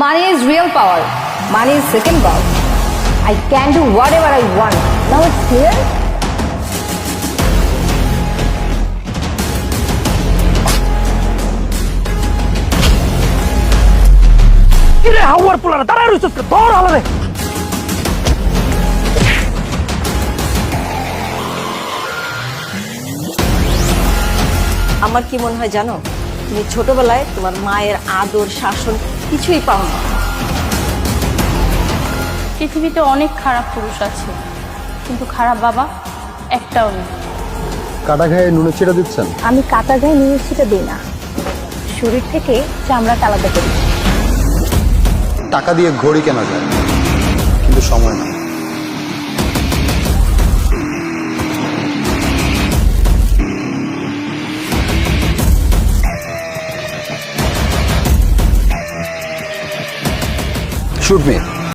Money is real power. Money is second power. I can do whatever I want. Now it's clear? কিরে হাওয়ার পোলারা দাঁড়ায় রইছস কে দৌড় হালারে আমার কি মনে হয় জানো, তুমি ছোটবেলায় তোমার মায়ের আদর শাসন কিছুই পাও না। পৃথিবীতে অনেক খারাপ পুরুষ আছে, কিন্তু খারাপ বাবা একটাও নেই। কাটা ঘায়ে নুনের ছিটা দিচ্ছেন? আমি কাটা গায়ে নুনের ছিটা দিই না, শরীর থেকে চামড়াটা আলাদা করি। টাকা দিয়ে ঘড়ি কেনা যায়, কিন্তু সময় না। Shoot me.